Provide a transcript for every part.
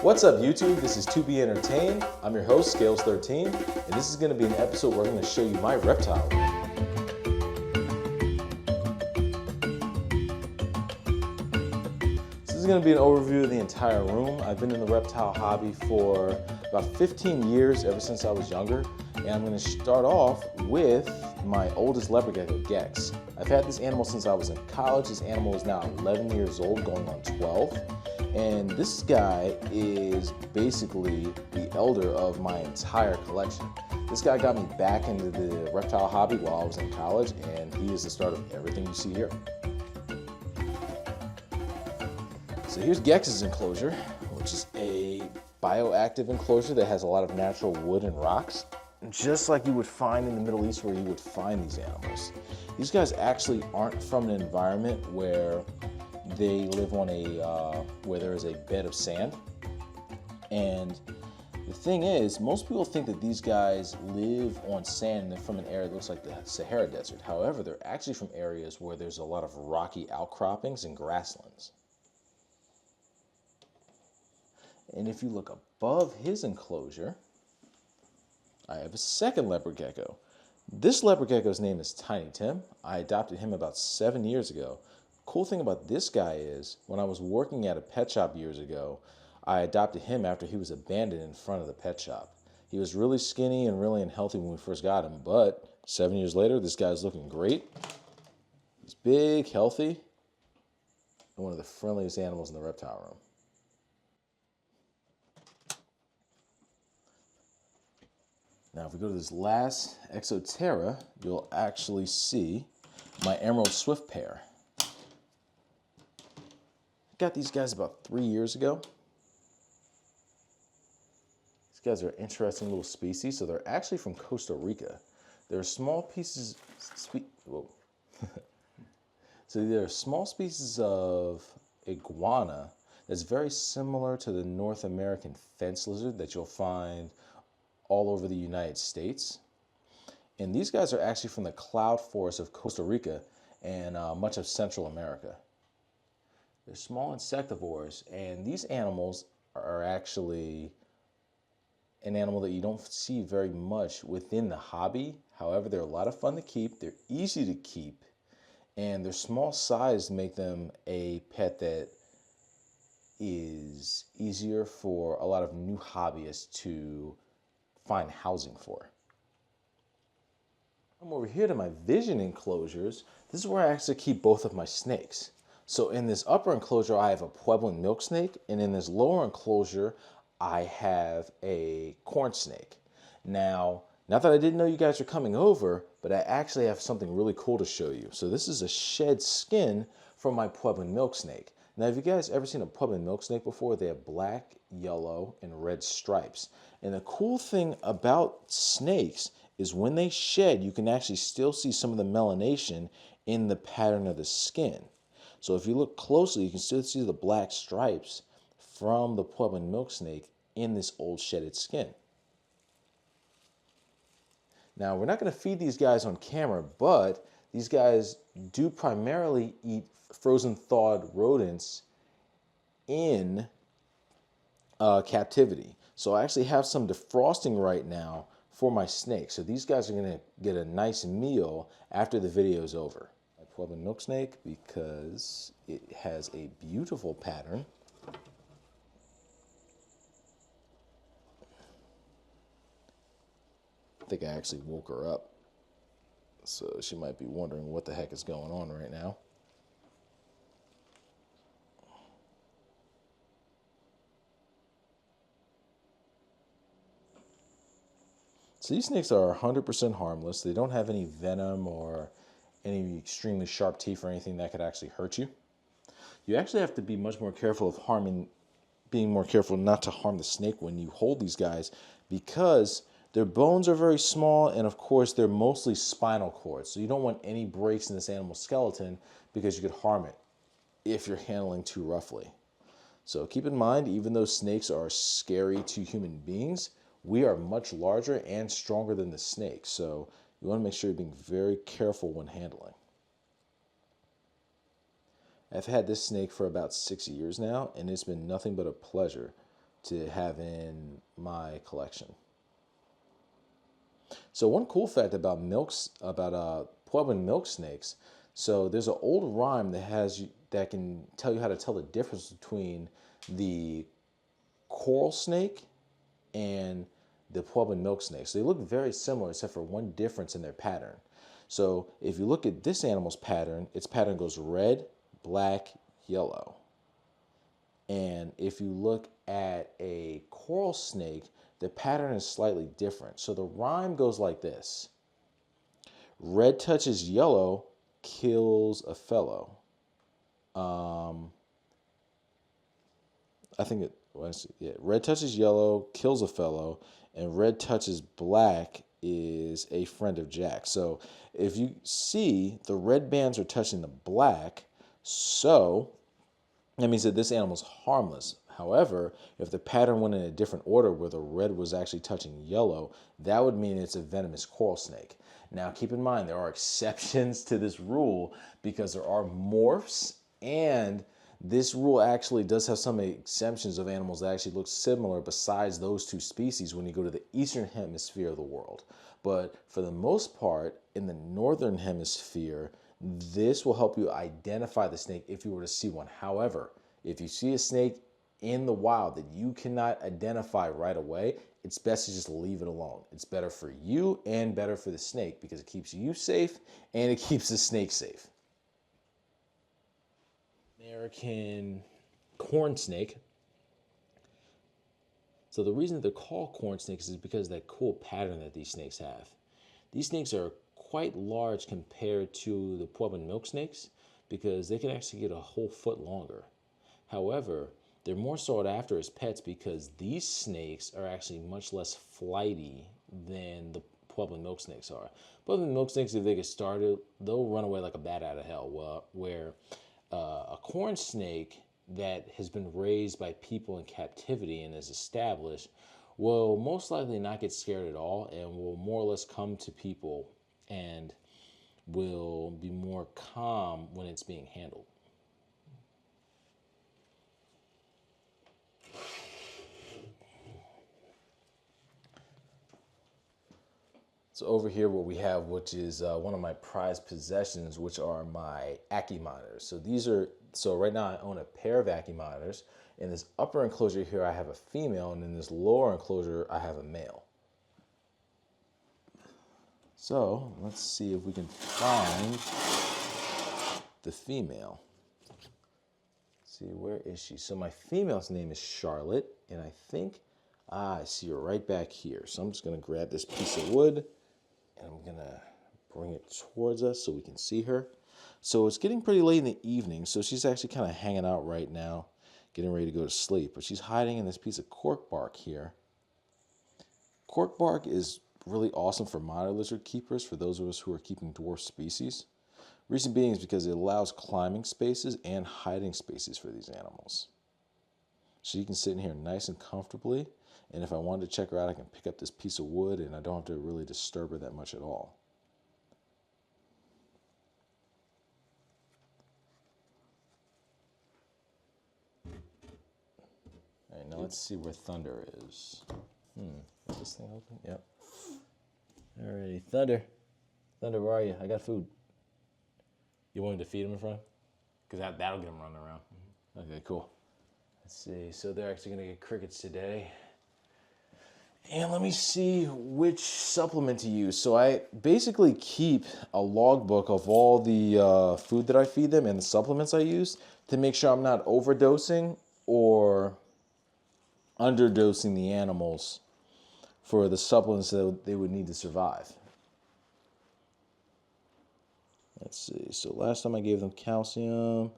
What's up YouTube? This is To Be Entertained. I'm your host, Scales13, and this is going to be an episode where I'm going to show you my reptile room. This is going to be an overview of the entire room. I've been in the reptile hobby for about 15 years, ever since I was younger, and I'm going to start off with my oldest leopard gecko, Gex. I've had this animal since I was in college. This animal is now 11 years old, going on 12. And this guy is basically the elder of my entire collection. This guy got me back into the reptile hobby while I was in college, and he is the start of everything you see here. So here's Gex's enclosure, which is a bioactive enclosure that has a lot of natural wood and rocks, just like you would find in the Middle East where you would find these animals. These guys actually aren't from an environment where they live on where there is a bed of sand. And the thing is, most people think that these guys live on sand and they're from an area that looks like the Sahara Desert. However, they're actually from areas where there's a lot of rocky outcroppings and grasslands. And if you look above his enclosure, I have a second leopard gecko. This leopard gecko's name is Tiny Tim. I adopted him about 7 years ago. Cool thing about this guy is, when I was working at a pet shop years ago, I adopted him after he was abandoned in front of the pet shop. He was really skinny and really unhealthy when we first got him, but 7 years later, this guy's looking great. He's big, healthy, and one of the friendliest animals in the reptile room. Now, if we go to this last Exoterra, you'll actually see my emerald swift pair. Got these guys about 3 years ago. These guys are interesting little species. So they're actually from Costa Rica. They're small pieces. So they're small species of iguana that's very similar to the North American fence lizard that you'll find all over the United States. And these guys are actually from the cloud forest of Costa Rica and much of Central America. They're small insectivores, and these animals are actually an animal that you don't see very much within the hobby. However, they're a lot of fun to keep, they're easy to keep, and their small size make them a pet that is easier for a lot of new hobbyists to find housing for. I'm over here to my vision enclosures. This is where I actually keep both of my snakes. So in this upper enclosure, I have a Pueblan milk snake, and in this lower enclosure, I have a corn snake. Now, not that I didn't know you guys are coming over, but I actually have something really cool to show you. So this is a shed skin from my Pueblan milk snake. Now, have you guys ever seen a Pueblan milk snake before? They have black, yellow, and red stripes. And the cool thing about snakes is when they shed, you can actually still see some of the melanation in the pattern of the skin. So if you look closely, you can still see the black stripes from the Pueblan milk snake in this old shedded skin. Now, we're not going to feed these guys on camera, but these guys do primarily eat frozen thawed rodents in captivity. So I actually have some defrosting right now for my snakes. So these guys are going to get a nice meal after the video is over. Pueblan milk snake, because it has a beautiful pattern. I think I actually woke her up, so she might be wondering what the heck is going on right now. So these snakes are 100% harmless. They don't have any venom or any extremely sharp teeth or anything that could actually hurt you. You actually have to be much more careful of being more careful not to harm the snake when you hold these guys, because their bones are very small, and of course they're mostly spinal cord. So you don't want any breaks in this animal's skeleton, because you could harm it if you're handling too roughly. So keep in mind, even though snakes are scary to human beings, we are much larger and stronger than the snake. So you want to make sure you're being very careful when handling. I've had this snake for about 6 years now, and it's been nothing but a pleasure to have in my collection. So one cool fact about Puebloan milk snakes. So there's an old rhyme that can tell you how to tell the difference between the coral snake and the Puebloan milk snake. So they look very similar except for one difference in their pattern. So if you look at this animal's pattern, its pattern goes red, black, yellow. And if you look at a coral snake, the pattern is slightly different. So the rhyme goes like this. Red touches yellow, kills a fellow. Red touches yellow, kills a fellow, and red touches black is a friend of Jack. So if you see, the red bands are touching the black, so that means that this animal's harmless. However, if the pattern went in a different order where the red was actually touching yellow, that would mean it's a venomous coral snake. Now, keep in mind, there are exceptions to this rule because there are morphs, and this rule actually does have some exemptions of animals that actually look similar besides those two species when you go to the eastern hemisphere of the world. But for the most part, in the northern hemisphere, this will help you identify the snake if you were to see one. However, if you see a snake in the wild that you cannot identify right away, it's best to just leave it alone. It's better for you and better for the snake because it keeps you safe and it keeps the snake safe. American corn snake. So the reason they're called corn snakes is because of that cool pattern that these snakes have. These snakes are quite large compared to the Puebloan milk snakes because they can actually get a whole foot longer. However, they're more sought after as pets because these snakes are actually much less flighty than the Puebloan milk snakes are. Puebloan milk snakes, if they get started, they'll run away like a bat out of hell, where a corn snake that has been raised by people in captivity and is established will most likely not get scared at all and will more or less come to people and will be more calm when it's being handled. So over here what we have, which is one of my prized possessions, which are my Ackie monitors. So right now I own a pair of Ackie monitors. In this upper enclosure here I have a female, and in this lower enclosure I have a male. So let's see if we can find the female. Let's see, where is she? So my female's name is Charlotte, and I think I see her right back here. So I'm just gonna grab this piece of wood and I'm gonna bring it towards us so we can see her. So it's getting pretty late in the evening, so she's actually kind of hanging out right now, getting ready to go to sleep. But she's hiding in this piece of cork bark here. Cork bark is really awesome for monitor lizard keepers, for those of us who are keeping dwarf species. Reason being is because it allows climbing spaces and hiding spaces for these animals. So you can sit in here nice and comfortably, and if I wanted to check her out, I can pick up this piece of wood and I don't have to really disturb her that much at all. All right, now let's see where Thunder is. Is this thing open? Yep. Alrighty, Thunder. Thunder, where are you? I got food. You want me to feed him in front? Because that'll get him running around. Okay, cool. Let's see. So they're actually going to get crickets today. And let me see which supplement to use. So I basically keep a logbook of all the food that I feed them and the supplements I use to make sure I'm not overdosing or underdosing the animals for the supplements that they would need to survive. Let's see. So last time I gave them calcium.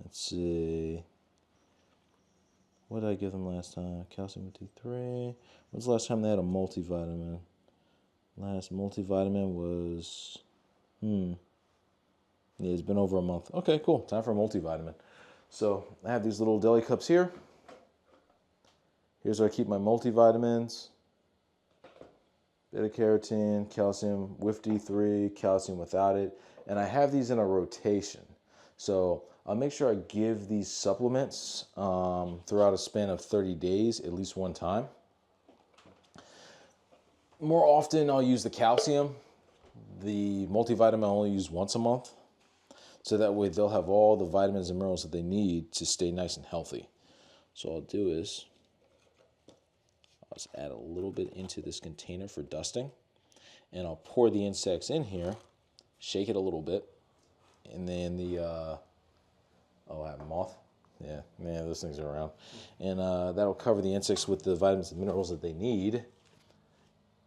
Let's see. What did I give them last time? Calcium D3. When's the last time they had a multivitamin? Last multivitamin was, yeah, it's been over a month. Okay, cool. Time for a multivitamin. So I have these little deli cups here. Here's where I keep my multivitamins. Beta carotene, calcium with D3, calcium without it. And I have these in a rotation. So I'll make sure I give these supplements throughout a span of 30 days, at least one time. More often, I'll use the calcium. The multivitamin I'll only use once a month. So that way they'll have all the vitamins and minerals that they need to stay nice and healthy. So what I'll do is, I'll just add a little bit into this container for dusting. And I'll pour the insects in here, shake it a little bit. And then oh, I have a moth. Yeah, those things are around. And that'll cover the insects with the vitamins and minerals that they need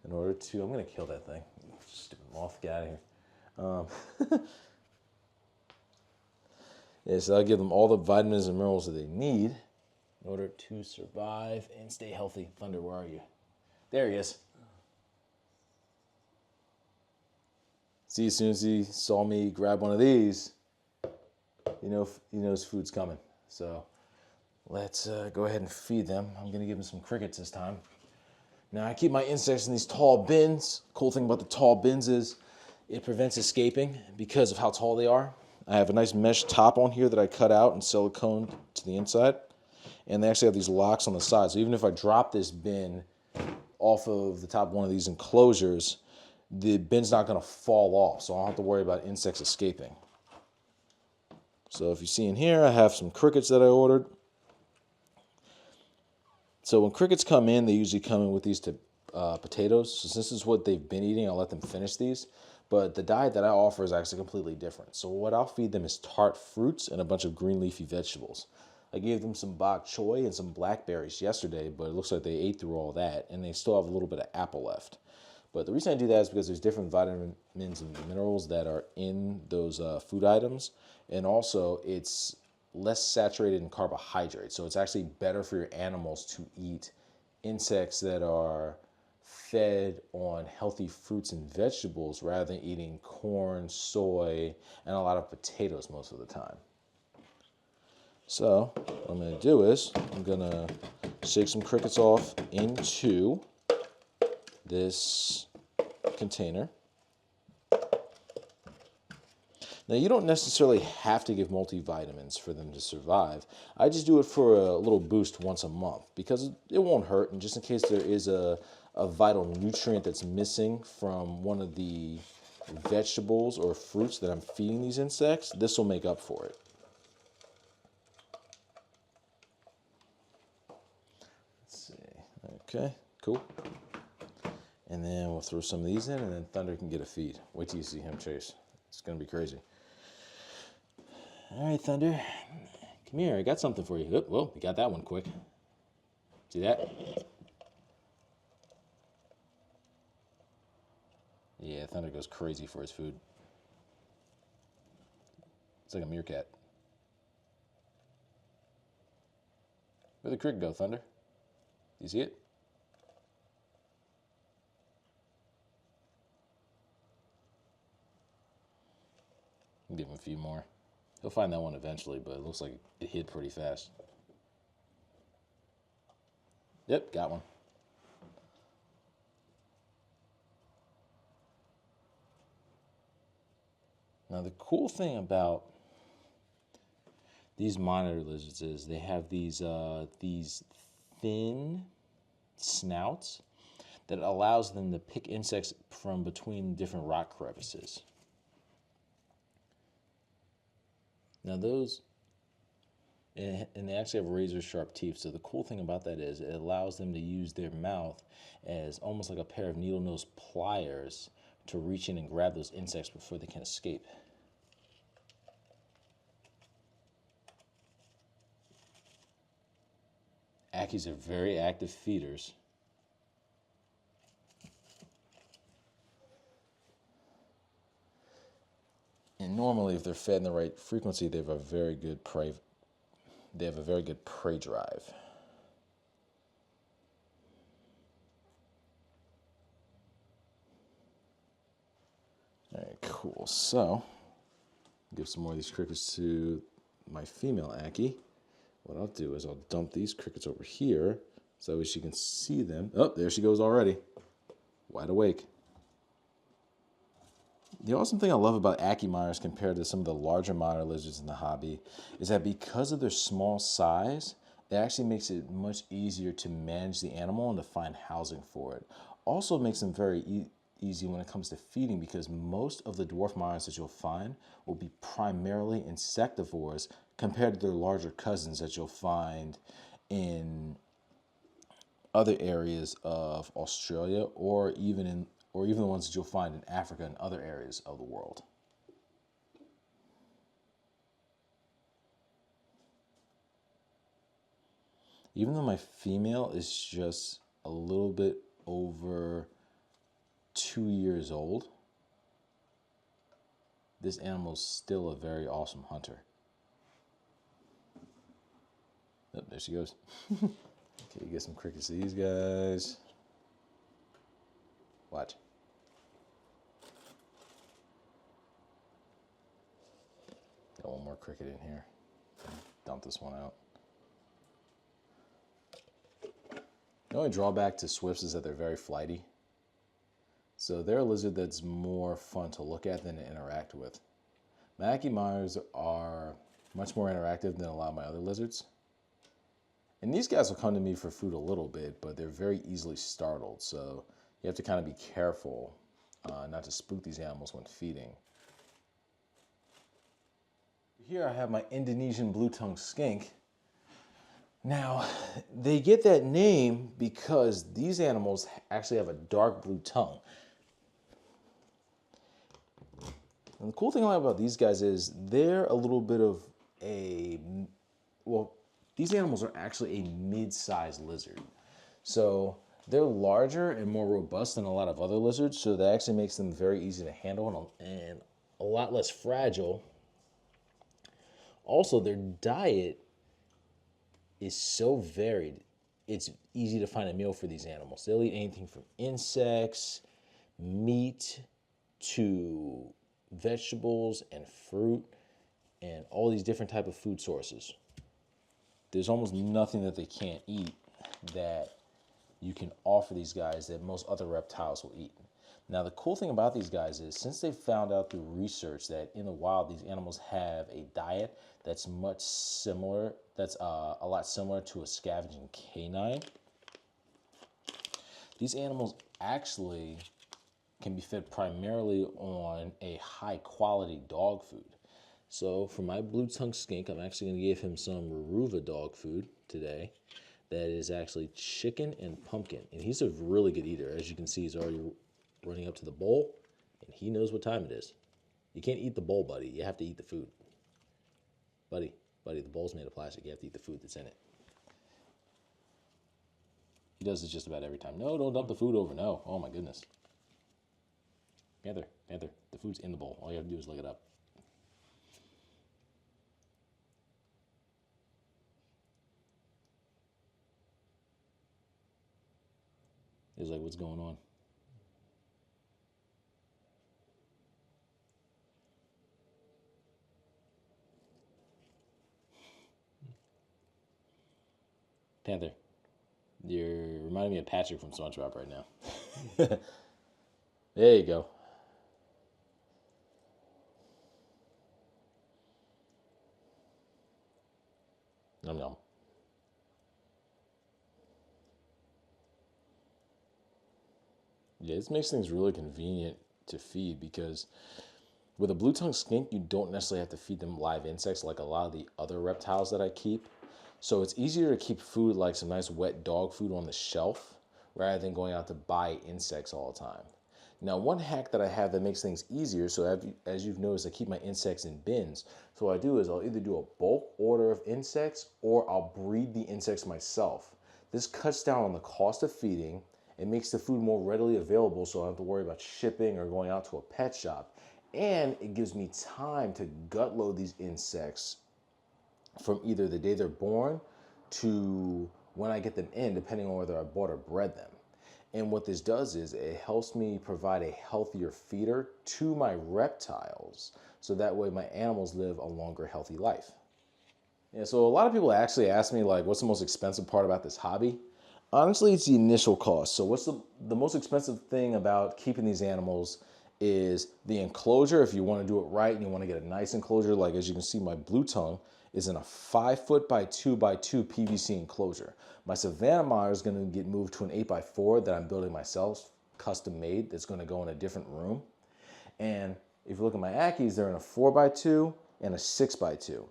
in order to, I'm going to kill that thing. Stupid moth, get out of here. Yeah, so I'll give them all the vitamins and minerals that they need in order to survive and stay healthy. Thunder, where are you? There he is. See, as soon as he saw me grab one of these, he knows food's coming. So let's go ahead and feed them. I'm going to give them some crickets this time. Now, I keep my insects in these tall bins. Cool thing about the tall bins is it prevents escaping because of how tall they are. I have a nice mesh top on here that I cut out and siliconed to the inside. And they actually have these locks on the side. So even if I drop this bin off of the top of one of these enclosures, the bin's not going to fall off. So I don't have to worry about insects escaping. So if you see in here, I have some crickets that I ordered. So when crickets come in, they usually come in with these potatoes. So since this is what they've been eating, I'll let them finish these. But the diet that I offer is actually completely different. So what I'll feed them is tart fruits and a bunch of green leafy vegetables. I gave them some bok choy and some blackberries yesterday, but it looks like they ate through all that, and they still have a little bit of apple left. But the reason I do that is because there's different vitamins and minerals that are in those food items, and also it's less saturated in carbohydrates. So it's actually better for your animals to eat insects that are fed on healthy fruits and vegetables rather than eating corn, soy, and a lot of potatoes most of the time. So what I'm going to do is I'm going to shake some crickets off into this container. Now, you don't necessarily have to give multivitamins for them to survive. I just do it for a little boost once a month because it won't hurt, and just in case there is a vital nutrient that's missing from one of the vegetables or fruits that I'm feeding these insects, this will make up for it. Let's see. Okay, cool. And then we'll throw some of these in, and then Thunder can get a feed. Wait till you see him chase. It's going to be crazy. All right, Thunder. Come here. I got something for you. Oh, well, we got that one quick. See that? Yeah, Thunder goes crazy for his food. It's like a meerkat. Where'd the cricket go, Thunder? Do you see it? Give him a few more. He'll find that one eventually, but it looks like it hit pretty fast. Yep, got one. Now the cool thing about these monitor lizards is they have these thin snouts that allows them to pick insects from between different rock crevices. Now those, and they actually have razor sharp teeth, so the cool thing about that is it allows them to use their mouth as almost like a pair of needle nose pliers to reach in and grab those insects before they can escape. Ackies are very active feeders. And normally, if they're fed in the right frequency, they have a very good prey. They have a very good prey drive. All right, cool. So, give some more of these crickets to my female Ackie. What I'll do is I'll dump these crickets over here so that way she can see them. Oh, there she goes already. Wide awake. The awesome thing I love about Acumires compared to some of the larger monitor lizards in the hobby is that because of their small size, it actually makes it much easier to manage the animal and to find housing for it. Also makes them very easy when it comes to feeding because most of the dwarf monitors that you'll find will be primarily insectivores compared to their larger cousins that you'll find in other areas of Australia or even the ones that you'll find in Africa and other areas of the world. Even though my female is just a little bit over 2 years old, this animal is still a very awesome hunter. Oh, there she goes. Okay, get some crickets to these guys. Watch. Got one more cricket in here. Dump this one out. The only drawback to swifts is that they're very flighty. So they're a lizard that's more fun to look at than to interact with. My Acumires are much more interactive than a lot of my other lizards. And these guys will come to me for food a little bit, but they're very easily startled. So you have to kind of be careful not to spook these animals when feeding. Here I have my Indonesian blue-tongued skink. Now, they get that name because these animals actually have a dark blue tongue. And the cool thing about these guys is they're a little bit of these animals are actually a mid-sized lizard. So they're larger and more robust than a lot of other lizards, so that actually makes them very easy to handle and a lot less fragile. Also, their diet is so varied, it's easy to find a meal for these animals. They'll eat anything from insects, meat, to vegetables and fruit, and all these different type of food sources. There's almost nothing that they can't eat that you can offer these guys that most other reptiles will eat. Now, the cool thing about these guys is since they've found out through research that in the wild, these animals have a diet that's much similar, that's a lot similar to a scavenging canine. These animals actually can be fed primarily on a high quality dog food. So for my blue-tongued skink, I'm actually going to give him some Ruva dog food today. That is actually chicken and pumpkin. And he's a really good eater. As you can see, he's already running up to the bowl, and he knows what time it is. You can't eat the bowl, buddy. You have to eat the food. Buddy, the bowl's made of plastic. You have to eat the food that's in it. He does this just about every time. No, don't dump the food over. No. Oh, my goodness. Panther, the food's in the bowl. All you have to do is lick it up. He's like, what's going on? Panther, you're reminding me of Patrick from SpongeBob right now. There you go. Nom nom. Yeah, this makes things really convenient to feed because with a blue-tongued skink, you don't necessarily have to feed them live insects like a lot of the other reptiles that I keep. So it's easier to keep food like some nice wet dog food on the shelf rather than going out to buy insects all the time. Now, one hack that I have that makes things easier, so as you've noticed, I keep my insects in bins. So what I do is I'll either do a bulk order of insects or I'll breed the insects myself. This cuts down on the cost of feeding. It makes the food more readily available so I don't have to worry about shipping or going out to a pet shop. And it gives me time to gut load these insects from either the day they're born to when I get them in, depending on whether I bought or bred them. And what this does is it helps me provide a healthier feeder to my reptiles so that way my animals live a longer, healthy life. Yeah, so a lot of people actually ask me, like, what's the most expensive part about this hobby? Honestly, it's the initial cost. So what's the most expensive thing about keeping these animals is the enclosure. If you want to do it right and you want to get a nice enclosure, like as you can see, my blue tongue is in a 5 foot by 2 by 2 PVC enclosure. My Savannah monitor is going to get moved to an 8 by 4 that I'm building myself, custom made, that's going to go in a different room. And if you look at my Ackies, they're in a 4 by 2 and a 6 by 2.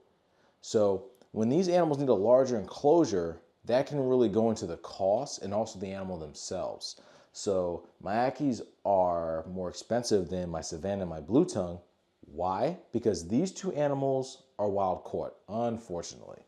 So when these animals need a larger enclosure, that can really go into the cost and also the animal themselves. So my Ackies are more expensive than my Savannah and my blue tongue. Why? Because these two animals are wild caught, unfortunately.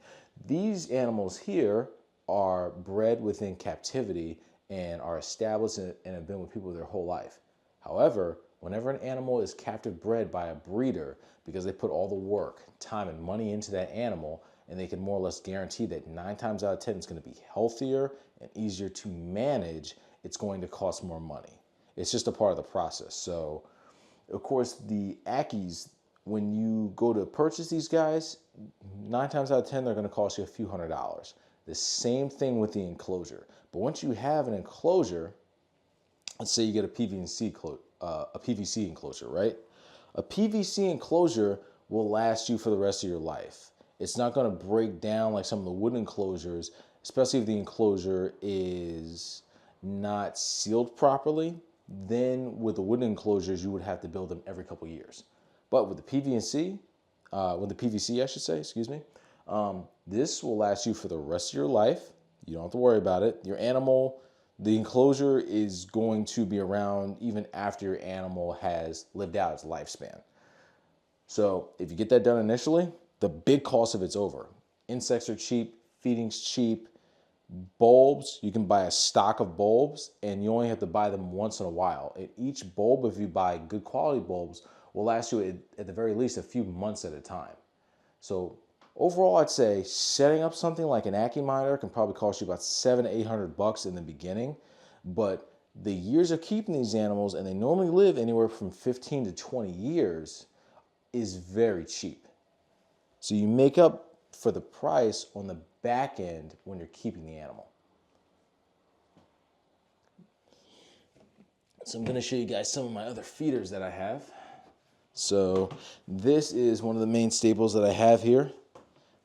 These animals here are bred within captivity and are established and have been with people their whole life. However, whenever an animal is captive bred by a breeder, because they put all the work, time, and money into that animal, and they can more or less guarantee that 9 times out of 10 it's going to be healthier and easier to manage, it's going to cost more money. It's just a part of the process. So, of course, the Ackies, when you go to purchase these guys, 9 times out of 10, they're going to cost you a few $100s. The same thing with the enclosure. But once you have an enclosure, let's say you get a PVC enclosure, right? A PVC enclosure will last you for the rest of your life. It's not going to break down like some of the wooden enclosures, especially if the enclosure is not sealed properly. Then with the wooden enclosures, you would have to build them every couple years. But with the PVC, I should say, excuse me, this will last you for the rest of your life. You don't have to worry about it. Your animal, the enclosure is going to be around even after your animal has lived out its lifespan. So if you get that done initially, the big cost of it's over. Insects are cheap, feeding's cheap, bulbs, you can buy a stock of bulbs and you only have to buy them once in a while. And each bulb, if you buy good quality bulbs, will last you at the very least a few months at a time. So overall, I'd say setting up something like an Ackie monitor can probably cost you about $700 to $800 in the beginning, but the years of keeping these animals, and they normally live anywhere from 15 to 20 years, is very cheap. So you make up for the price on the back end when you're keeping the animal. So I'm going to show you guys some of my other feeders that I have. So this is one of the main staples that I have here.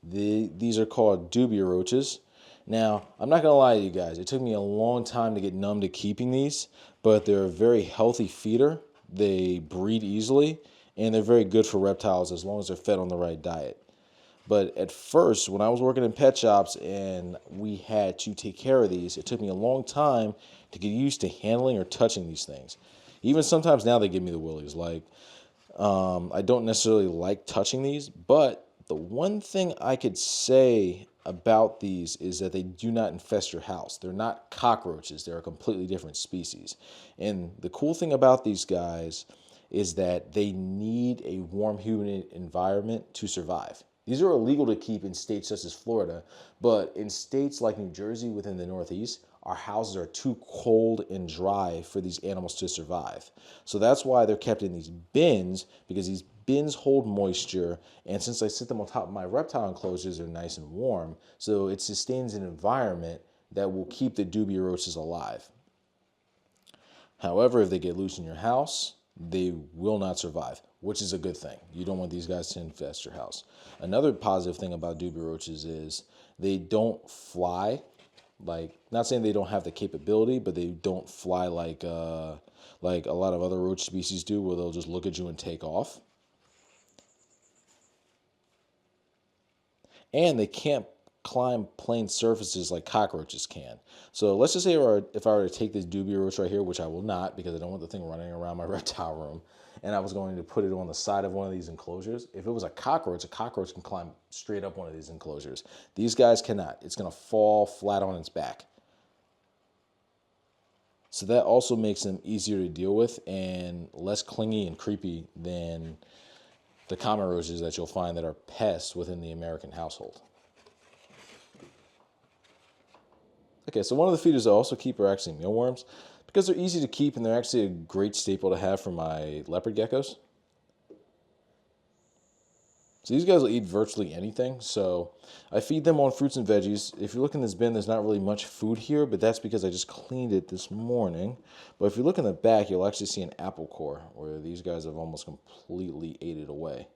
These are called dubia roaches. Now, I'm not going to lie to you guys. It took me a long time to get numb to keeping these, but they're a very healthy feeder. They breed easily, and they're very good for reptiles as long as they're fed on the right diet. But at first, when I was working in pet shops and we had to take care of these, it took me a long time to get used to handling or touching these things. Even sometimes now they give me the willies. Like, I don't necessarily like touching these, but the one thing I could say about these is that they do not infest your house. They're not cockroaches. They're a completely different species. And the cool thing about these guys is that they need a warm, humid environment to survive. These are illegal to keep in states such as Florida, but in states like New Jersey within the Northeast, our houses are too cold and dry for these animals to survive. So that's why they're kept in these bins, because these bins hold moisture, and since I sit them on top of my reptile enclosures, they're nice and warm, so it sustains an environment that will keep the dubia roaches alive. However, if they get loose in your house, they will not survive, which is a good thing. You don't want these guys to infest your house. Another positive thing about dubia roaches is they don't fly. Like, not saying they don't have the capability, but they don't fly like a lot of other roach species do, where they'll just look at you and take off. And they can't climb plane surfaces like cockroaches can. So let's just say if I were to take this dubia roach right here, which I will not because I don't want the thing running around my reptile room, and I was going to put it on the side of one of these enclosures, if it was a cockroach can climb straight up one of these enclosures. These guys cannot. It's going to fall flat on its back. So that also makes them easier to deal with and less clingy and creepy than the common roaches that you'll find that are pests within the American household. Okay, so one of the feeders I also keep are actually mealworms, because they're easy to keep and they're actually a great staple to have for my leopard geckos. So these guys will eat virtually anything. So I feed them on fruits and veggies. If you look in this bin, there's not really much food here, but that's because I just cleaned it this morning. But if you look in the back, you'll actually see an apple core where these guys have almost completely ate it away.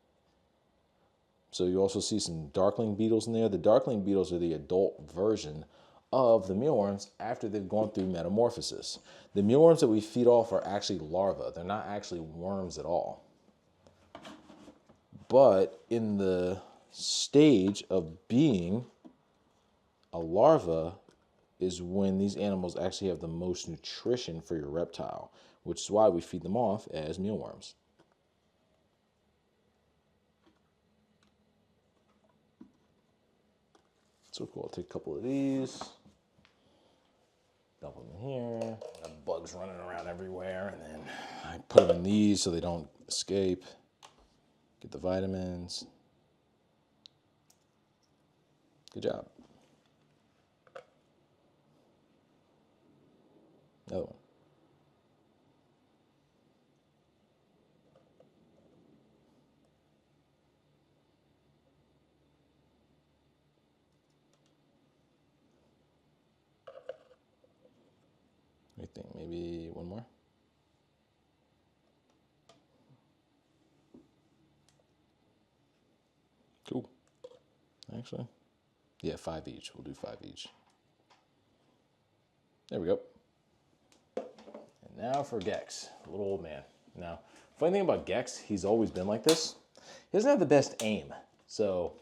So you also see some darkling beetles in there. The darkling beetles are the adult version of the mealworms after they've gone through metamorphosis. The mealworms that we feed off are actually larvae. They're not actually worms at all. But in the stage of being a larva is when these animals actually have the most nutrition for your reptile, which is why we feed them off as mealworms. So cool. I'll take a couple of these, dump them in here. Got bugs running around everywhere, and then I put them in these so they don't escape. Get the vitamins. Good job. Another one. I think maybe one more. Cool. Actually, yeah, 5 each. We'll do 5 each. There we go. And now for Gex, little old man. Now, funny thing about Gex, he's always been like this. He doesn't have the best aim. So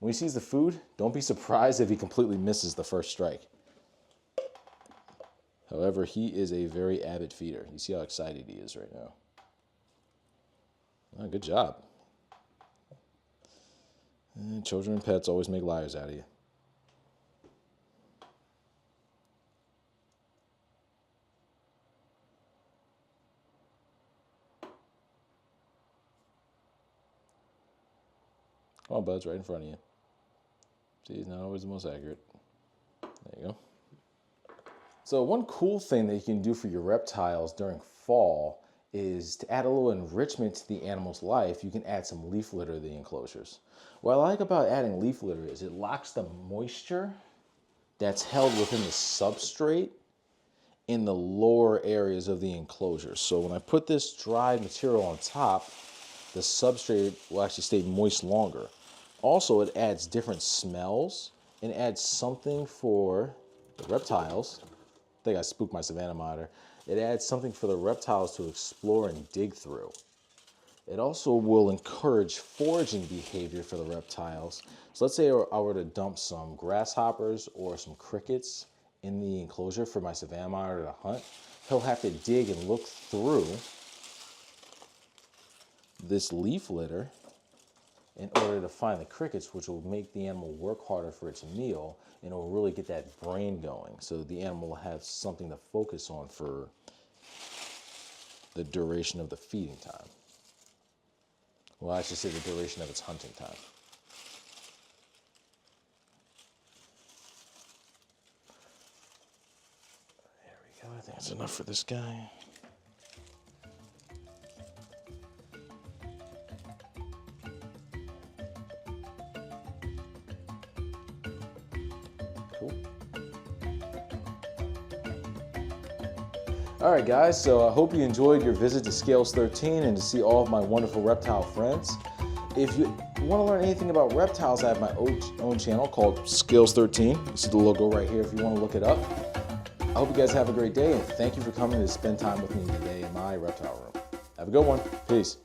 when he sees the food, don't be surprised if he completely misses the first strike. However, he is a very avid feeder. You see how excited he is right now. Oh, good job. And children and pets always make liars out of you. Come on, buds, right in front of you. See, he's not always the most accurate. There you go. So one cool thing that you can do for your reptiles during fall is to add a little enrichment to the animal's life. You can add some leaf litter to the enclosures. What I like about adding leaf litter is it locks the moisture that's held within the substrate in the lower areas of the enclosure. So when I put this dried material on top, the substrate will actually stay moist longer. Also, it adds different smells and adds something for the reptiles. I think I spooked my Savannah monitor. It adds something for the reptiles to explore and dig through. It also will encourage foraging behavior for the reptiles. So let's say I were to dump some grasshoppers or some crickets in the enclosure for my Savannah monitor to hunt. He'll have to dig and look through this leaf litter in order to find the crickets, which will make the animal work harder for its meal, and it will really get that brain going. So the animal will have something to focus on for the duration of the feeding time. Well, I should say the duration of its hunting time. There we go. I think that's enough for this guy. Cool. All right, guys, so I hope you enjoyed your visit to Scales 13 and to see all of my wonderful reptile friends. If you want to learn anything about reptiles, I have my own channel called Scales 13. You see the logo right here if you want to look it up. I hope you guys have a great day, and thank you for coming to spend time with me today in my reptile room. Have a good one. Peace.